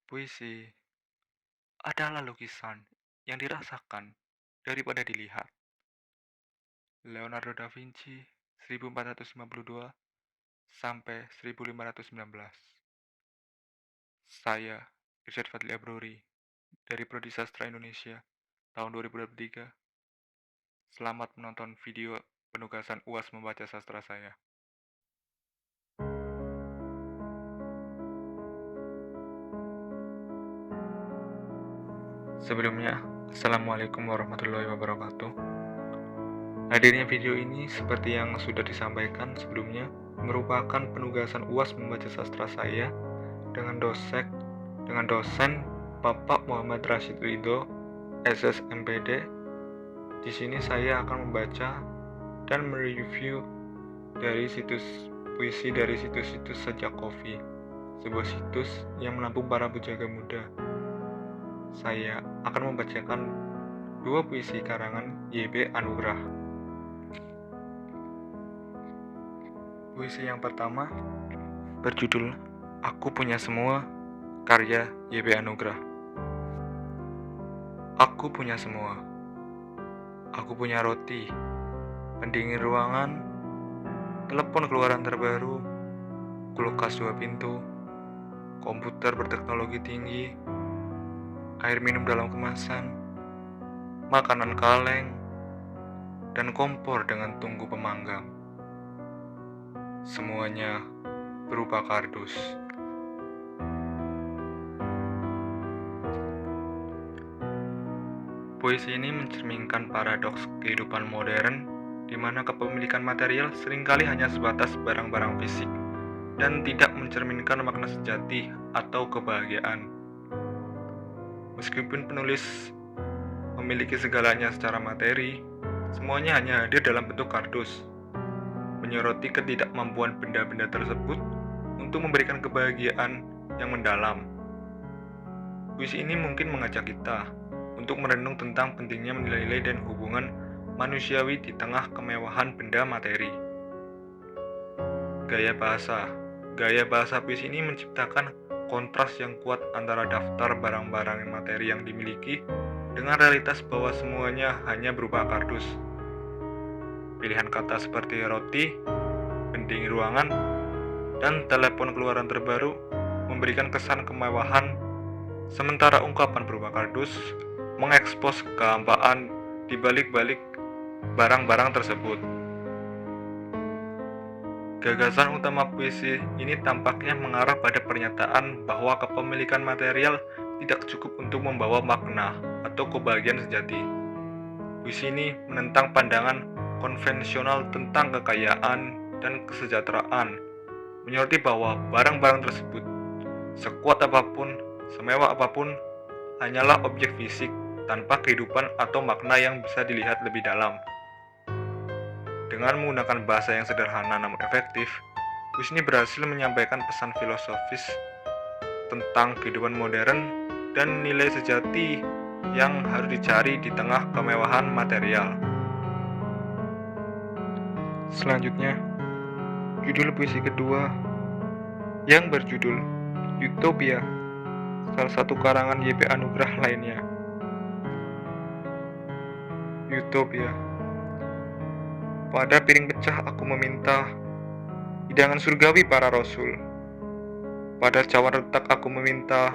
Puisi adalah lukisan yang dirasakan daripada dilihat. Leonardo da Vinci 1452 sampai 1519. Saya, Irsyad Fadli Abrori, dari Prodi Sastra Indonesia tahun 2023. Selamat menonton video penugasan UAS membaca sastra saya. Sebelumnya, Assalamualaikum warahmatullahi wabarakatuh. Hadirnya video ini seperti yang sudah disampaikan sebelumnya merupakan penugasan UAS membaca sastra saya dengan dosen Bapak Muhammad Rashid Ridho, SSMPD. Di sini saya akan membaca dan mereview dari puisi dari situs Sejak Coffee, sebuah situs yang menampung para bujaga muda. Saya akan membacakan dua puisi karangan YB Anugrah. Puisi yang pertama berjudul Aku Punya Semua, karya YB Anugrah. Aku punya semua. Aku punya roti, pendingin ruangan, telepon keluaran terbaru, kulkas 2 pintu, komputer berteknologi tinggi, air minum dalam kemasan, makanan kaleng, dan kompor dengan tungku pemanggang. Semuanya berupa kardus. Puisi ini mencerminkan paradoks kehidupan modern, di mana kepemilikan material seringkali hanya sebatas barang-barang fisik dan tidak mencerminkan makna sejati atau kebahagiaan. Meskipun penulis memiliki segalanya secara materi, semuanya hanya hadir dalam bentuk kardus, menyoroti ketidakmampuan benda-benda tersebut untuk memberikan kebahagiaan yang mendalam. Puisi ini mungkin mengajak kita untuk merenung tentang pentingnya nilai-nilai dan hubungan manusiawi di tengah kemewahan benda materi. Gaya bahasa puisi ini menciptakan kontras yang kuat antara daftar barang-barang materi yang dimiliki dengan realitas bahwa semuanya hanya berupa kardus. Pilihan kata seperti roti, pendingin ruangan, dan telepon keluaran terbaru memberikan kesan kemewahan, sementara ungkapan berupa kardus mengekspos kehampaan di balik-balik barang-barang tersebut. Gagasan utama puisi ini tampaknya mengarah pada pernyataan bahwa kepemilikan material tidak cukup untuk membawa makna atau kebahagiaan sejati. Puisi ini menentang pandangan konvensional tentang kekayaan dan kesejahteraan, menyoroti bahwa barang-barang tersebut, sekuat apapun, semewah apapun, hanyalah objek fisik tanpa kehidupan atau makna yang bisa dilihat lebih dalam. Dengan menggunakan bahasa yang sederhana namun efektif, puisi ini berhasil menyampaikan pesan filosofis tentang kehidupan modern dan nilai sejati yang harus dicari di tengah kemewahan material. Selanjutnya, judul puisi kedua yang berjudul Utopia, salah satu karangan YB Anugrah lainnya. Utopia. Pada piring pecah aku meminta hidangan surgawi para rasul. Pada cawan retak aku meminta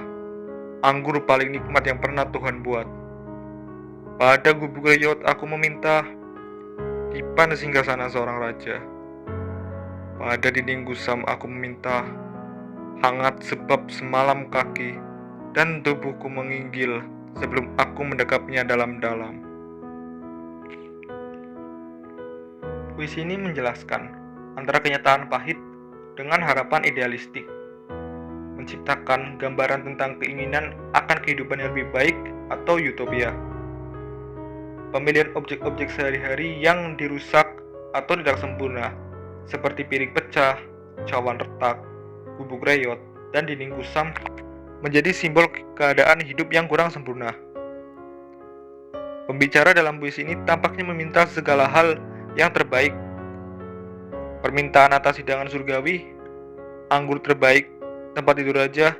anggur paling nikmat yang pernah Tuhan buat. Pada gubuk reyot aku meminta dipan singgasana seorang raja. Pada dinding gusam aku meminta hangat sebab semalam kaki dan tubuhku menginggil sebelum aku mendekapnya dalam-dalam. Puisi ini menjelaskan antara kenyataan pahit dengan harapan idealistik, menciptakan gambaran tentang keinginan akan kehidupan yang lebih baik atau utopia. Pemilihan objek-objek sehari-hari yang dirusak atau tidak sempurna, seperti piring pecah, cawan retak, gubuk reyot, dan dinding kusam, menjadi simbol keadaan hidup yang kurang sempurna. Pembicara dalam puisi ini tampaknya meminta segala hal yang terbaik. Permintaan atas hidangan surgawi, anggur terbaik, tempat tidur raja,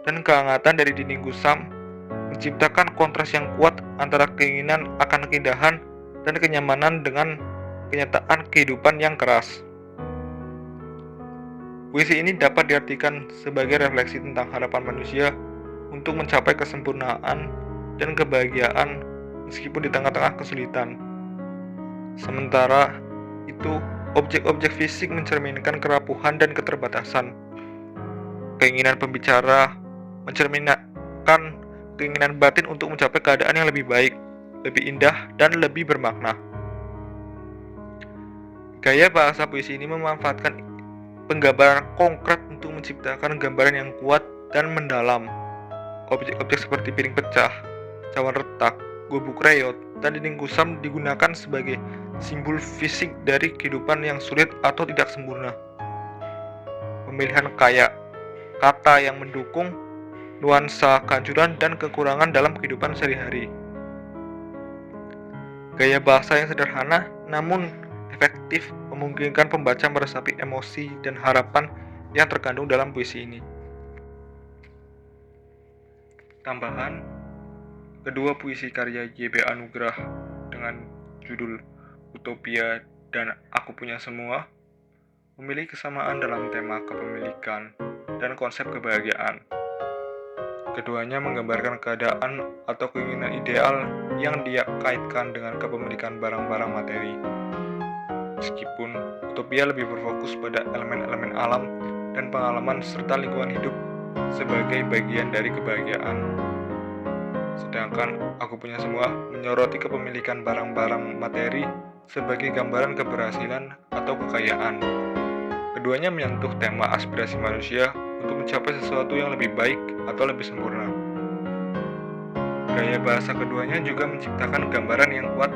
dan kehangatan dari dinding gusam menciptakan kontras yang kuat antara keinginan akan keindahan dan kenyamanan dengan kenyataan kehidupan yang keras. Puisi ini dapat diartikan sebagai refleksi tentang harapan manusia untuk mencapai kesempurnaan dan kebahagiaan meskipun di tengah-tengah kesulitan. Sementara itu, objek-objek fisik mencerminkan kerapuhan dan keterbatasan. Keinginan pembicara mencerminkan keinginan batin untuk mencapai keadaan yang lebih baik, lebih indah, dan lebih bermakna. Gaya bahasa puisi ini memanfaatkan penggambaran konkret untuk menciptakan gambaran yang kuat dan mendalam. Objek-objek seperti piring pecah, cawan retak, gubuk reot, dan dinding gusam digunakan sebagai simbol fisik dari kehidupan yang sulit atau tidak sempurna. Pemilihan kata yang mendukung nuansa kehancuran dan kekurangan dalam kehidupan sehari-hari. Gaya bahasa yang sederhana namun efektif memungkinkan pembaca meresapi emosi dan harapan yang terkandung dalam puisi ini. Tambahan, kedua puisi karya Y.B. Anugrah dengan judul Utopia dan Aku Punya Semua memiliki kesamaan dalam tema kepemilikan dan konsep kebahagiaan. Keduanya menggambarkan keadaan atau keinginan ideal yang dia kaitkan dengan kepemilikan barang-barang materi. Meskipun utopia lebih berfokus pada elemen-elemen alam dan pengalaman serta lingkungan hidup sebagai bagian dari kebahagiaan. Sedangkan Aku Punya Semua menyoroti kepemilikan barang-barang materi sebagai gambaran keberhasilan atau kekayaan. Keduanya menyentuh tema aspirasi manusia untuk mencapai sesuatu yang lebih baik atau lebih sempurna. Gaya bahasa keduanya juga menciptakan gambaran yang kuat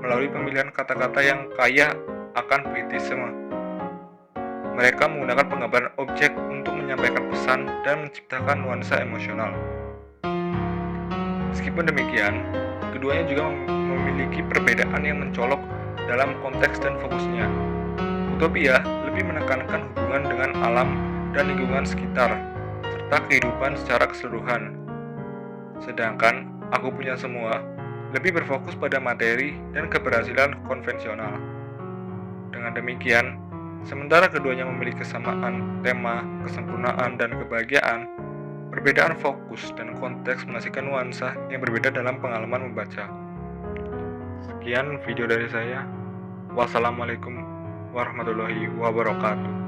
melalui pemilihan kata-kata yang kaya akan puitisme. Mereka menggunakan penggambaran objek untuk menyampaikan pesan dan menciptakan nuansa emosional. Meskipun demikian, keduanya juga memiliki perbedaan yang mencolok dalam konteks dan fokusnya. Utopia lebih menekankan hubungan dengan alam dan lingkungan sekitar, serta kehidupan secara keseluruhan. Sedangkan Aku Punya Semua lebih berfokus pada materi dan keberhasilan konvensional. Dengan demikian, sementara keduanya memiliki kesamaan tema, kesempurnaan, dan kebahagiaan, perbedaan fokus dan konteks menghasilkan nuansa yang berbeda dalam pengalaman membaca. Sekian video dari saya. Wassalamualaikum warahmatullahi wabarakatuh.